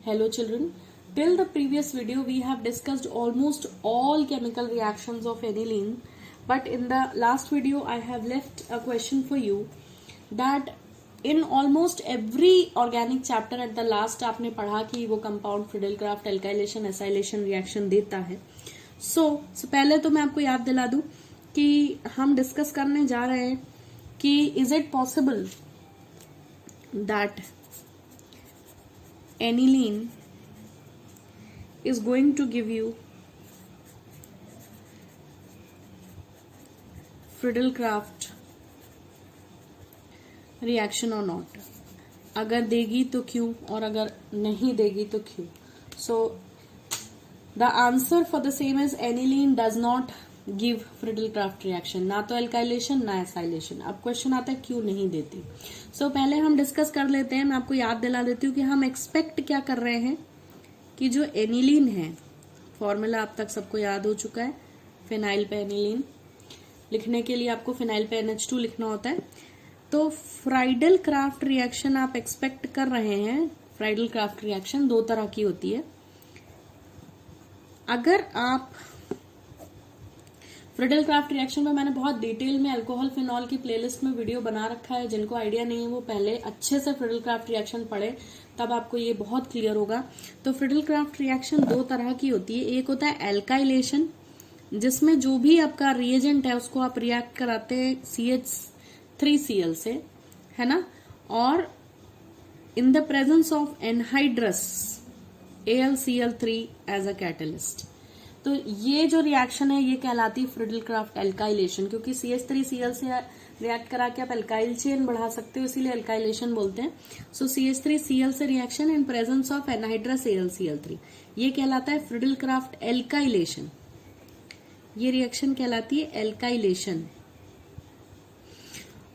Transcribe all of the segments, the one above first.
Hello children, till the previous video we have discussed almost all chemical reactions of aniline, but in the last video I have left a question for you that in almost every organic chapter at the last आपने पढ़ा कि वो compound Friedel-craft alkylation acylation reaction देता है. सो पहले तो मैं आपको याद दिला दूं कि हम डिस्कस करने जा रहे हैं कि is it possible that aniline is going to give you Friedel-Crafts reaction or not. अगर देगी तो क्यों और अगर नहीं देगी तो क्यों. So the answer for the same is aniline does not give Friedel-Crafts reaction. ना तो एल्काइलेशन ना एसाइलेशन. अब क्वेश्चन आता है क्यों नहीं देती. पहले हम डिस्कस कर लेते हैं. मैं आपको याद दिला देती हूँ कि हम एक्सपेक्ट क्या कर रहे हैं कि जो एनिलीन है, फॉर्मूला अब तक सबको याद हो चुका है. फिनाइल पे एनिलीन लिखने के लिए आपको फिनाइल पे NH2 लिखना होता है. तो फ्राइडल-क्राफ्ट रिएक्शन आप एक्सपेक्ट कर रहे हैं. फ्राइडल-क्राफ्ट रिएक्शन दो तरह की होती है. अगर आप फ्रिडल-क्राफ्ट रिएक्शन में मैंने बहुत डिटेल में अल्कोहल फिनॉल की प्लेलिस्ट में वीडियो बना रखा है. जिनको आइडिया नहीं है वो पहले अच्छे से फ्रिडल-क्राफ्ट रिएक्शन पढ़े, तब आपको ये बहुत क्लियर होगा. तो फ्रिडल-क्राफ्ट रिएक्शन दो तरह की होती है. एक होता है एल्काइलेशन, जिसमें जो भी आपका रिएजेंट है उसको आप रिएक्ट कराते हैं CH3Cl से, है ना, और in the presence of anhydrous AlCl3 as a catalyst. तो ये जो रिएक्शन है ये कहलाती है फ्रिडल-क्राफ्ट एल्काइलेशन, क्योंकि CH3Cl से रिएक्ट करा के आप एल्काइल चेन बढ़ा सकते हो, इसीलिए एल्काइलेशन बोलते हैं. सो CH3Cl से reaction in presence of anhydrous AlCl3, ये कहलाता है फ्रिडल-क्राफ्ट एल्काइलेशन. ये रिएक्शन कहलाती है एल्काइलेशन.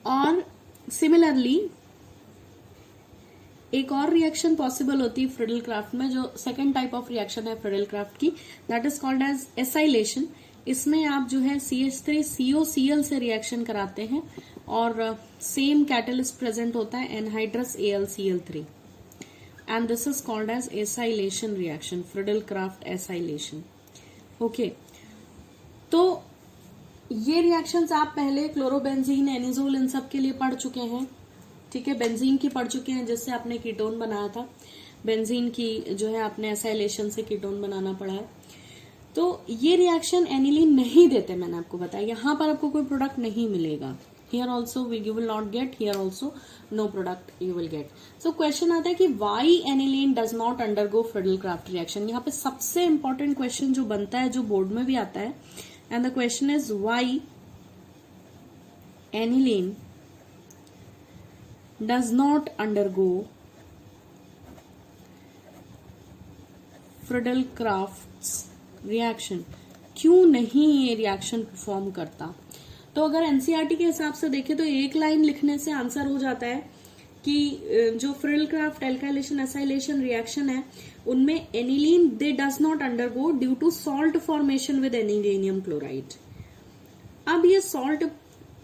और सिमिलरली एक और रिएक्शन पॉसिबल होती है फ्रिडल-क्राफ्ट में, जो सेकंड टाइप ऑफ रिएक्शन है फ्रिडल-क्राफ्ट की, that is called as acylation. इसमें आप जो है CH3COCl से रिएक्शन कराते हैं और सेम कैटलिस्ट प्रेजेंट होता है anhydrous AlCl3, and this is called as acylation reaction, Friedel Crafts acylation. Okay, तो ये रिएक्शंस आप पहले क्लोरोबेंजीन, एनिजोल, इन सब के लिए पढ़ चुके हैं. ठीक है, बेंजीन की पढ़ चुके हैं जिससे आपने कीटोन बनाया था. बेंजीन की जो है आपने एसाइलेशन से कीटोन बनाना पड़ा है. तो ये रिएक्शन एनिलीन नहीं देते, मैंने आपको बताया. यहां पर आपको कोई प्रोडक्ट नहीं मिलेगा. Here also you will not get, here also no product you will get. So question आता है कि why aniline does not undergo Friedel Crafts reaction. यहाँ पे सबसे इंपॉर्टेंट क्वेश्चन जो बनता है, जो बोर्ड में भी आता है, and the question is why aniline does not undergo Friedel-Crafts reaction. क्यों नहीं ये रिएक्शन परफॉर्म करता. तो अगर एनसीईआरटी के हिसाब से देखें तो एक लाइन लिखने से आंसर हो जाता है कि जो फ्रिडल-क्राफ्ट एल्काइलेशन एसाइलेशन रिएक्शन है उनमें aniline they does not undergo due to salt formation with anilinium chloride. अब ये सॉल्ट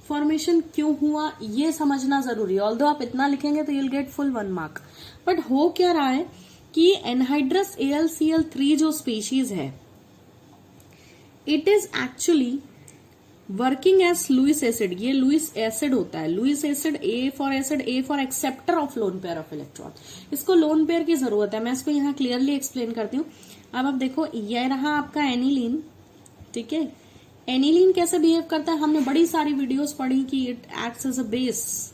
फॉर्मेशन क्यों हुआ ये समझना जरूरी है. ऑल्दो आप इतना लिखेंगे तो you'll get full 1 mark. But हो क्या रहा है कि एनहाइड्रस AlCl3 जो स्पीशीज है, it is actually working as Lewis acid. ये लुईस एसिड होता है. Lewis acid, A for acceptor of lone pair of electron. इसको लोन पेयर की जरूरत है. मैं इसको यहाँ क्लियरली एक्सप्लेन करती हूँ. अब आप देखो, यह रहा आपका एनिलीन. ठीक है, एनिलीन कैसे बिहेव करता है, हमने बड़ी सारी वीडियोस पढ़ी कि it acts as a base.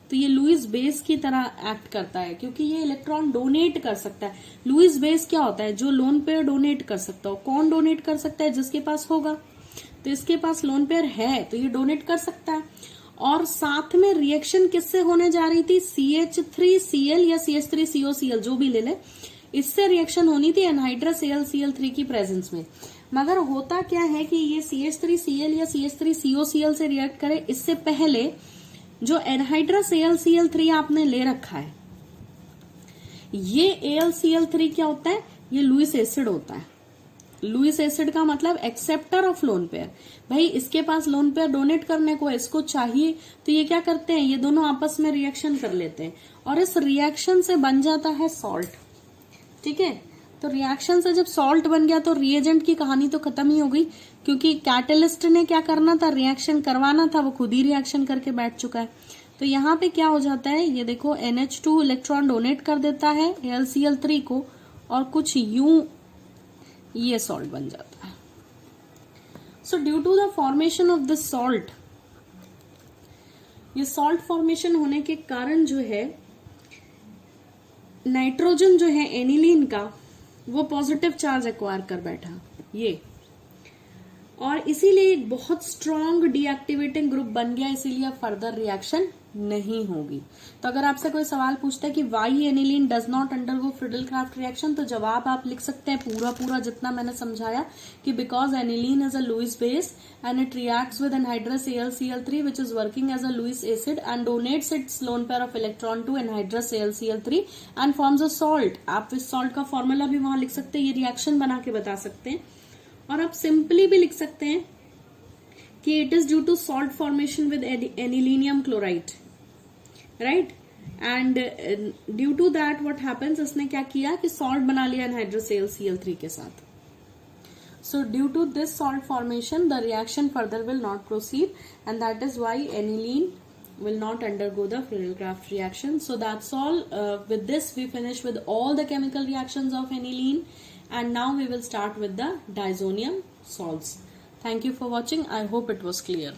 तो ये लुईस बेस की तरह एक्ट करता है क्योंकि ये इलेक्ट्रॉन डोनेट कर सकता है. लुईस बेस क्या होता है, जो लोन पेयर डोनेट कर सकता हो. कौन डोनेट कर सकता है, जिसके पास होगा. तो इसके पास लोन पेयर है तो ये डोनेट कर सकता है. और साथ में रिएक्शन किससे होने जा रही थी, CH3Cl या CH3COCl जो भी ले ले, इससे रिएक्शन होनी थी एनहाइड्रस AlCl3 की प्रेजेंस में. मगर होता क्या है कि ये CH3Cl या CH3COCl से रिएक्ट करे इससे पहले जो एनहाइड्रस AlCl3 आपने ले रखा है, ये AlCl3 क्या होता है, ये लुईस एसिड होता है. लुईस एसिड का मतलब एक्सेप्टर ऑफ लोन पेयर. भाई इसके पास लोन पेयर डोनेट करने को इसको चाहिए, तो ये क्या करते हैं, ये दोनों आपस में रिएक्शन कर लेते हैं और इस रिएक्शन से बन जाता है सॉल्ट. ठीक है। तो रिएक्शन से जब सॉल्ट बन गया तो रिएजेंट की कहानी तो खत्म ही हो गई, क्योंकि कैटलिस्ट ने क्या करना था, रिएक्शन करवाना था, वो खुद ही रिएक्शन करके बैठ चुका है। तो यहाँ पे क्या हो जाता है, ये देखो NH2 इलेक्ट्रॉन डोनेट कर देता है AlCl3 को, और कुछ यूं ये सॉल्ट बन जाता है। So due to the formation of this salt, ये सॉल्ट फॉर्मेशन होने के कारण जो है नाइट्रोजन जो है एनिलीन का, वो पॉजिटिव चार्ज एक्वायर कर बैठा ये, और इसीलिए एक बहुत स्ट्रॉन्ग डीएक्टिवेटिंग ग्रुप बन गया, इसीलिए फर्दर रिएक्शन नहीं होगी। तो अगर आपसे कोई सवाल पूछता है कि why aniline does not undergo Friedel Crafts reaction, तो जवाब आप लिख सकते हैं पूरा जितना मैंने समझाया, कि because aniline is a Lewis base and it reacts with anhydrous AlCl3 which is working as a Lewis acid and donates its lone pair of electron to anhydrous AlCl3 and forms a salt. आप इस salt का formula भी वहां लिख सकते हैं, ये reaction बना के बता सकते हैं। और आप सिंपली भी लिख सकते हैं कि it is due to salt formation with anilinium chloride, right, and due to that what happens, इसने क्या किया कि सॉल्ट बना लिया एनहाइड्रस AlCl3 के साथ। So due to this salt formation the reaction further will not proceed, and that is why aniline will not undergo the Friedel-Crafts reaction. So that's all. With this we finish with all the chemical reactions of aniline, and now we will start with the diazonium salts. Thank you for watching. I hope it was clear.